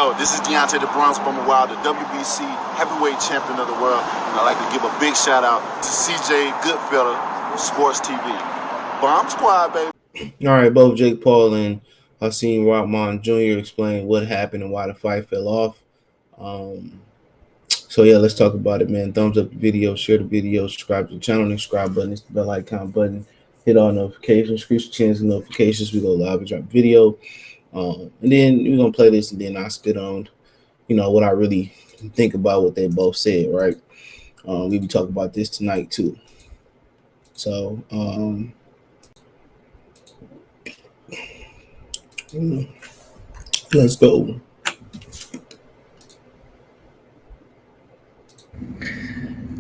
Yo, this is Deontay the Bronx Bummer Wild, the WBC heavyweight champion of the world. And I'd like to give a big shout out to CJ Goodfellow, Sports TV. Bomb Squad, baby. All right, both Jake Paul and Hasim Rahman Jr. explained what happened and why the fight fell off. So yeah, let's talk about it, man. Thumbs up the video, share the video, subscribe to the channel, and subscribe button, it's the bell icon button. Hit all notifications, increase the chance of notifications. We go live and drop video. And then we're gonna play this, and then I spit on, what I really think about what they both said, right? We be talking about this tonight too. So let's go.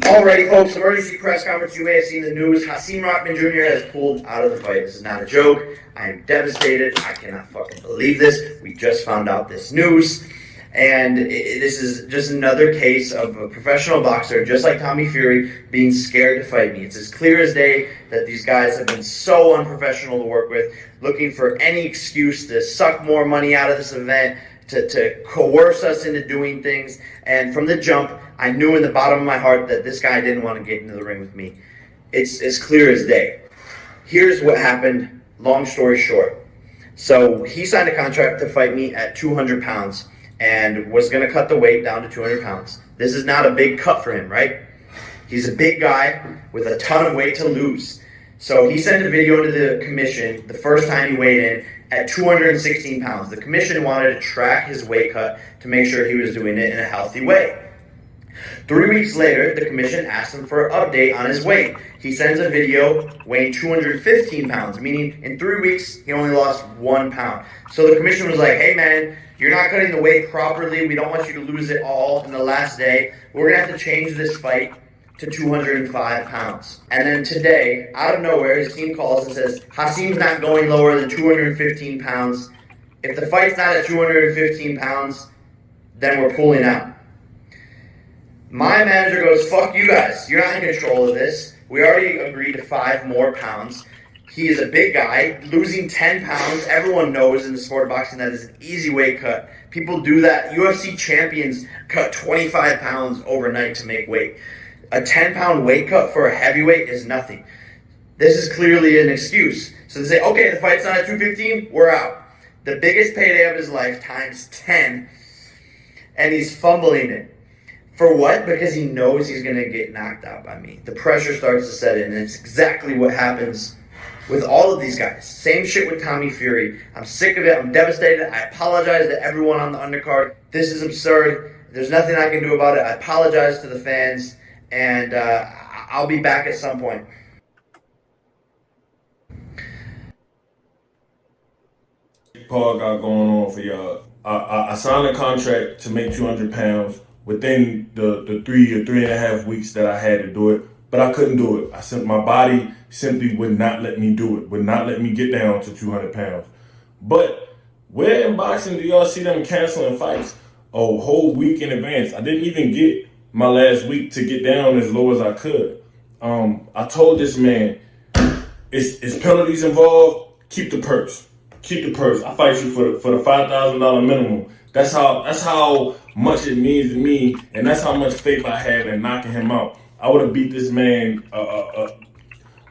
Alrighty, folks, emergency press conference. You may have seen the news. Hasim Rahman Jr. has pulled out of the fight. This is not a joke. I am devastated. I cannot fucking believe this. We just found out this news. And this is just another case of a professional boxer, just like Tommy Fury, being scared to fight me. It's as clear as day that these guys have been so unprofessional to work with, looking for any excuse to suck more money out of this event, to coerce us into doing things. And from the jump, I knew in the bottom of my heart that this guy didn't want to get into the ring with me. It's as clear as day. Here's what happened, long story short. So he signed a contract to fight me at 200 pounds and was going to cut the weight down to 200 pounds. This is not a big cut for him, right? He's a big guy with a ton of weight to lose. So he sent a video to the commission the first time he weighed in at 216 pounds. The commission wanted to track his weight cut to make sure he was doing it in a healthy way. 3 weeks later, the commission asked him for an update on his weight. He sends a video weighing 215 pounds, meaning in 3 weeks, he only lost 1 pound. So the commission was like, hey man, you're not cutting the weight properly. We don't want you to lose it all in the last day. We're going to have to change this fight to 205 pounds. And then today, out of nowhere, his team calls and says, Hasim's not going lower than 215 pounds. If the fight's not at 215 pounds, then we're pulling out. My manager goes, fuck you guys. You're not in control of this. We already agreed to 5 more pounds. He is a big guy. Losing 10 pounds, everyone knows in the sport of boxing that is an easy weight cut. People do that. UFC champions cut 25 pounds overnight to make weight. A 10-pound weight cut for a heavyweight is nothing. This is clearly an excuse. So they say, okay, the fight's not at 215, we're out. The biggest payday of his life times 10, and he's fumbling it. For what? Because he knows he's going to get knocked out by me. The pressure starts to set in, and it's exactly what happens with all of these guys. Same shit with Tommy Fury. I'm sick of it. I'm devastated. I apologize to everyone on the undercard. This is absurd. There's nothing I can do about it. I apologize to the fans, and I'll be back at some point. Paul got going on for y'all. I signed a contract to make 200 pounds within the 3 or 3.5 weeks that I had to do it, but I couldn't do it. My body simply would not let me do it, would not let me get down to 200 pounds. But where in boxing do y'all see them canceling fights a whole week in advance? I didn't even get my last week to get down as low as I could. I told this man, it's penalties involved, keep the purse. Keep the purse. I fight you for the $5,000 minimum. That's how much it means to me, and that's how much faith I have in knocking him out. I would have beat this man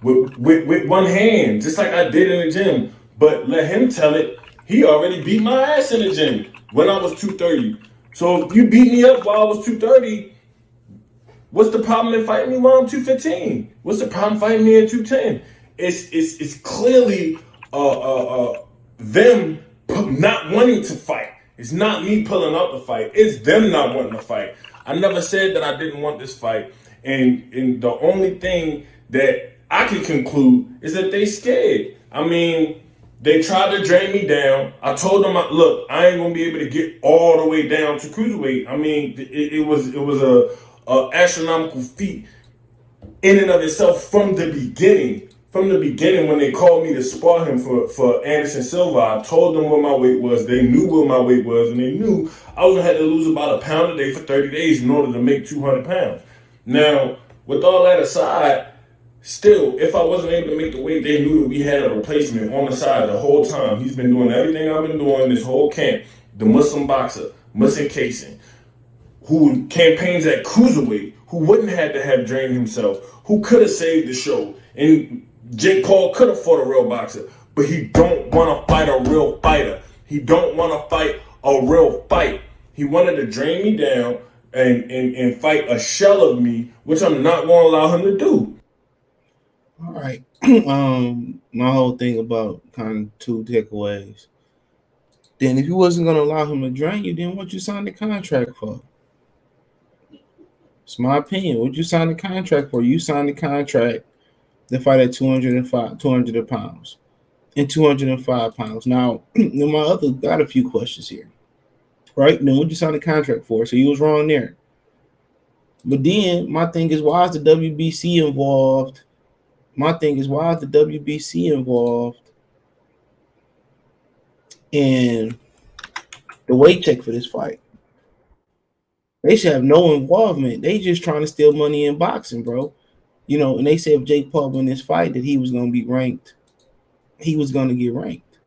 with one hand, just like I did in the gym. But let him tell it. He already beat my ass in the gym when I was 230. So if you beat me up while I was 230, what's the problem in fighting me while I'm 215? What's the problem fighting me at 210? It's clearly them not wanting to fight. It's not me pulling out the fight. It's them not wanting to fight. I never said that I didn't want this fight. And the only thing that I can conclude is that they scared. I mean, they tried to drain me down. I told them, look, I ain't gonna be able to get all the way down to cruiserweight. I mean, it was a astronomical feat in and of itself from the beginning. From the beginning, when they called me to spar him for Anderson Silva, I told them what my weight was. They knew what my weight was, and they knew I was going to have to lose about a pound a day for 30 days in order to make 200 pounds. Now, with all that aside, still, if I wasn't able to make the weight, they knew that we had a replacement on the side the whole time. He's been doing everything I've been doing this whole camp. the Muslim boxer, Muslim Cason, who campaigns at cruiserweight, who wouldn't have to have drained himself, who could have saved the show, and Jake Paul could have fought a real boxer, but he don't want to fight a real fighter. He don't want to fight a real fight. He wanted to drain me down and fight a shell of me, which I'm not going to allow him to do. All right. My whole thing about kind of two takeaways. Then if you wasn't going to allow him to drain you, then what you signed the contract for? It's my opinion. What you signed the contract for? You signed the contract to fight at 200 pounds and 205 pounds. Now, got a few questions here. Right? Then what you signed the contract for? So you was wrong there. But then my thing is, why is the WBC involved? My thing is, why is the WBC involved in the weight check for this fight? They should have no involvement. They just trying to steal money in boxing, bro. You know, and they said if Jake Paul win this fight that he was going to be ranked. He was going to get ranked.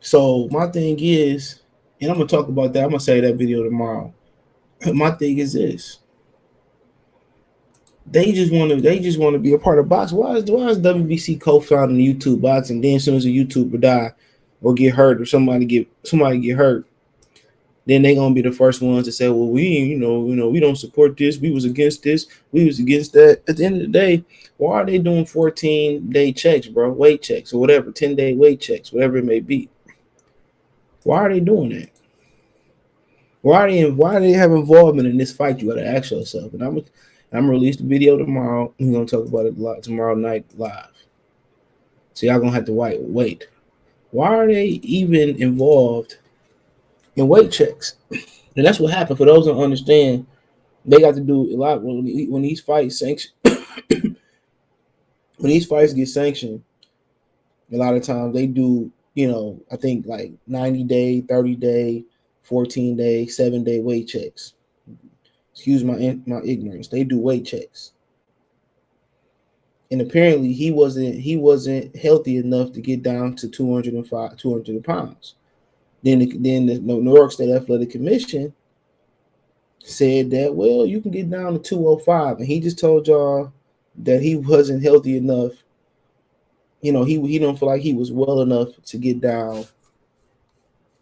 So my thing is, and I'm going to talk about that. I'm going to say that video tomorrow. My thing is this. They just want to be a part of boxing. Why is WBC co-founding YouTube boxing? Then as soon as a YouTuber die or get hurt or somebody get hurt, then they're gonna be the first ones to say, well, we don't support this. We was against this. We was against that. At the end of the day, why are they doing 14-day checks, bro? Weight checks or whatever, 10-day weight checks, whatever it may be. Why are they doing that? Why do they have involvement in this fight? You gotta ask yourself. And I'm gonna release the video tomorrow. We're gonna talk about it tomorrow night live. So y'all gonna have to wait. Why are they even involved in weight checks? And that's what happened. For those who don't understand, they got to do a lot when these fights sanctioned. When these fights get sanctioned, a lot of times they do, I think like 90-day, 30-day, 14-day, 7-day weight checks. Excuse my ignorance. They do weight checks. And apparently he wasn't healthy enough to get down to 200 pounds. Then the New York State Athletic Commission said that, well, you can get down to 205. And he just told y'all that he wasn't healthy enough. He don't feel like he was well enough to get down.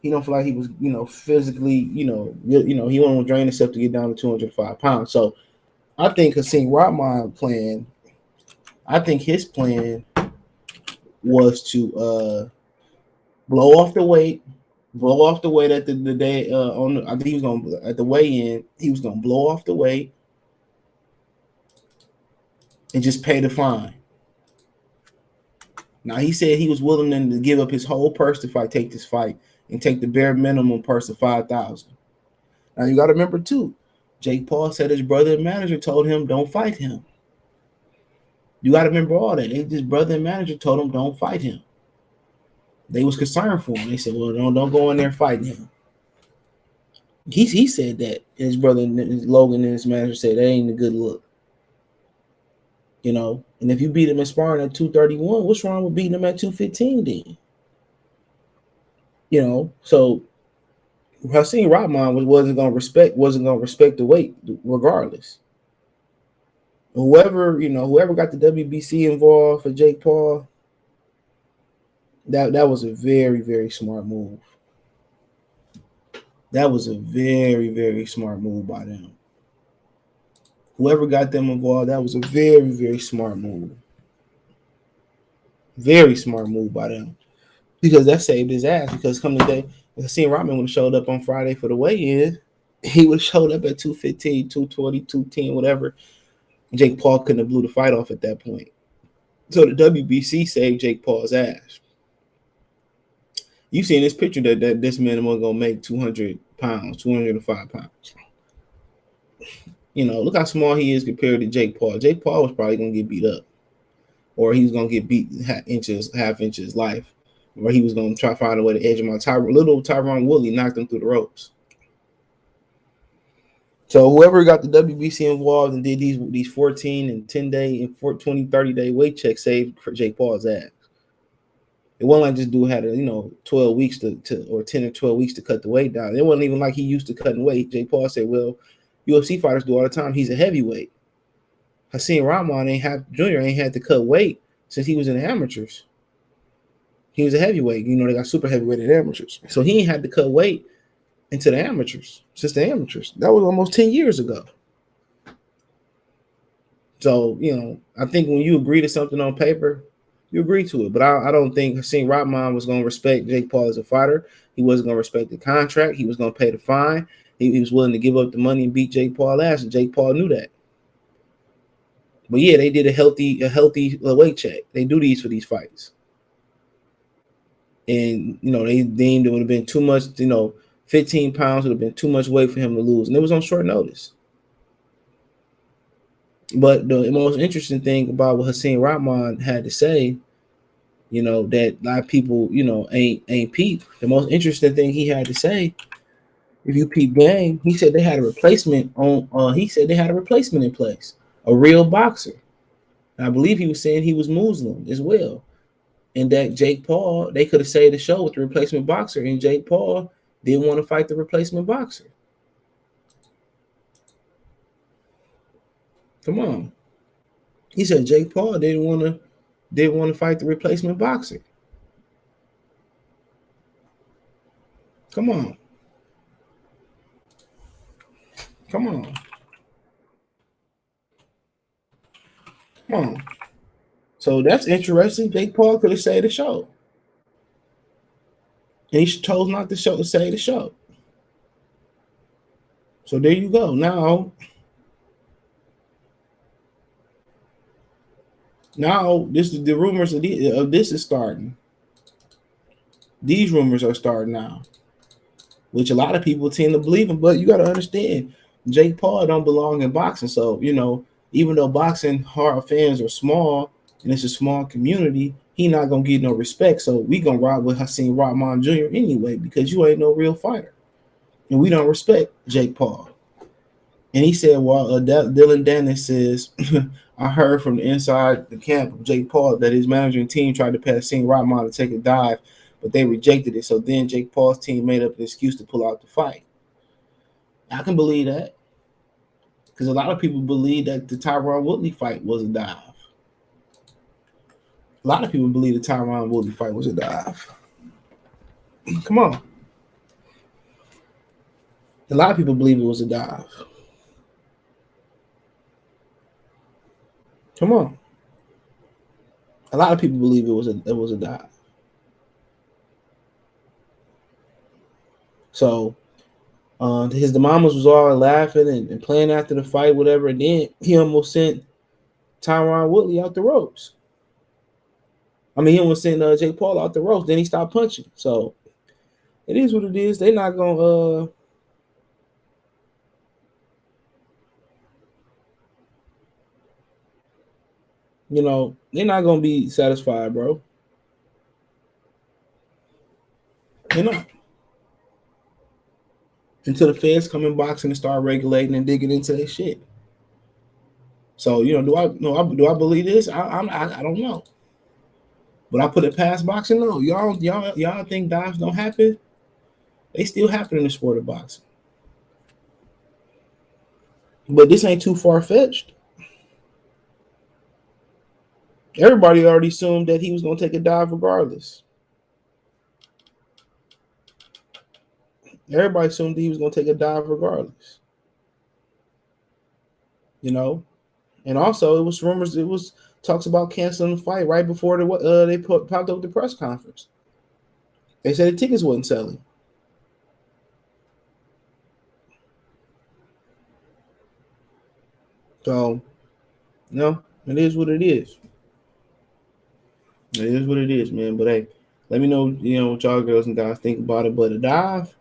He don't feel like he was, physically, he won't drain himself to get down to 205 pounds. So I think Hasim Rahman plan, his plan was to blow off the weight at the day I think he was gonna at the weigh-in, he was gonna blow off the weight and just pay the fine. Now he said he was willing to give up his whole purse to take this fight and take the bare minimum purse of $5,000. Now you gotta remember too, Jake Paul said his brother and manager told him don't fight him. You gotta remember all that. His brother and manager told him don't fight him. They was concerned for him. They said, well, don't go in there fighting him. He said that. His brother, Logan, and his manager said that ain't a good look. And if you beat him in sparring at 231, what's wrong with beating him at 215 then? So Hasim Rahman wasn't gonna respect the weight regardless. Whoever got the WBC involved for Jake Paul, that was a very, very smart move. That was a very, very smart move by them. Whoever got them involved, that was a very, very smart move. Very smart move by them. Because that saved his ass. Because come today, if Hasim Rahman would have showed up on Friday for the weigh-in, he would have showed up at 215, 220, 210, whatever. Jake Paul couldn't have blew the fight off at that point. So the WBC saved Jake Paul's ass. You see in this picture that this man was gonna make 200 pounds, 205 pounds. Look how small he is compared to Jake Paul. Jake Paul was probably gonna get beat up, or he was gonna get beat half inch his life, or he was gonna try to find a way to edge him out. Little Tyron Woodley knocked him through the ropes. So whoever got the WBC involved and did these 14 and 10-day and 20, 30-day weight checks saved for Jake Paul's ass. It wasn't like this dude had 12 weeks to or 10 or 12 weeks to cut the weight down. It wasn't even like he used to cutting weight. Jake Paul said, well, UFC fighters do all the time. He's a heavyweight. Hasim Rahman Jr. ain't had to cut weight since he was in the amateurs. He was a heavyweight. They got super heavyweight in amateurs. So he ain't had to cut weight into the amateurs, since the amateurs. That was almost 10 years ago. So, I think when you agree to something on paper, you agree to it. But I don't think Hasim Rahman was going to respect Jake Paul as a fighter. He wasn't going to respect the contract. He was going to pay the fine. He was willing to give up the money and beat Jake Paul ass, and Jake Paul knew that. But yeah, they did a healthy weight check. They do these for these fights. And, they deemed it would have been too much, 15 pounds would have been too much weight for him to lose. And it was on short notice. But the most interesting thing about what Hasim Rahman had to say, that a lot of people, ain't peep. The most interesting thing he had to say, if you peep game, he said they had a replacement in place, a real boxer. And I believe he was saying he was Muslim as well. And that Jake Paul, they could have saved the show with the replacement boxer, and Jake Paul didn't want to fight the replacement boxer. Come on. He said Jake Paul didn't want to fight the replacement boxer. Come on. Come on. Come on. So that's interesting. Jake Paul could have saved the show. And he chose not to save the show. So there you go. Now this is the rumors of this is starting. These rumors are starting now, which a lot of people tend to believe in. But you got to understand, Jake Paul don't belong in boxing. So even though boxing hard fans are small and it's a small community, he not gonna get no respect. So we gonna ride with Hasim Rahman Jr. anyway, because you ain't no real fighter, and we don't respect Jake Paul. And he said, well, Dylan Dennis says, I heard from the inside the camp of Jake Paul that his manager and team tried to pass Hasim Rahman to take a dive, but they rejected it. So then Jake Paul's team made up an excuse to pull out the fight. I can believe that, because a lot of people believe that the Tyron Woodley fight was a dive. A lot of people believe the Tyron Woodley fight was a dive. Come on. A lot of people believe it was a dive. Come on. A lot of people believe it was a dive. So the mamas was all laughing and playing after the fight, whatever, and then he almost sent Tyron Woodley out the ropes. I mean, he almost sent Jake Paul out the ropes. Then he stopped punching. So it is what it is. They're not gonna they're not gonna be satisfied, bro. They're not. Until the feds come in boxing and start regulating and digging into their shit. So do I believe this? I don't know. But I put it past boxing. No, y'all think dives don't happen? They still happen in the sport of boxing. But this ain't too far-fetched. Everybody already assumed that he was going to take a dive regardless. Everybody assumed that he was going to take a dive regardless. And also it was rumors. It was talks about canceling the fight right before they popped up the press conference. They said the tickets wasn't selling. So, it is what it is. It is what it is, man. But hey, let me know, what y'all girls and guys think about it. But a dive,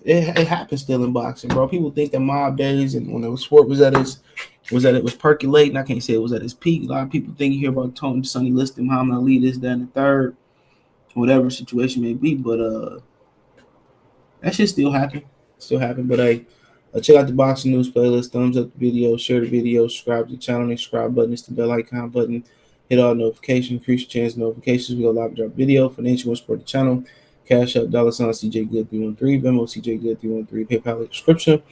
it happens still in boxing, bro. People think that mob days and when the sport was it was percolating. I can't say it was at its peak. A lot of people think you hear about Tony Sonny Liston, Muhammad Ali, this, that, and the third, whatever situation may be. But that shit still happen. But hey, check out the boxing news playlist. Thumbs up the video, share the video, subscribe to the channel, and subscribe button. It's the bell icon button. Hit all notifications, increase your chance of notifications. We go live and drop video. Financial want to support the channel. Cash App, $ CJ Good 313, Venmo CJ Good 313, PayPal description.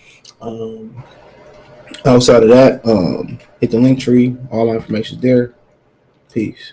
Outside of that, hit the link tree. All my information is there. Peace.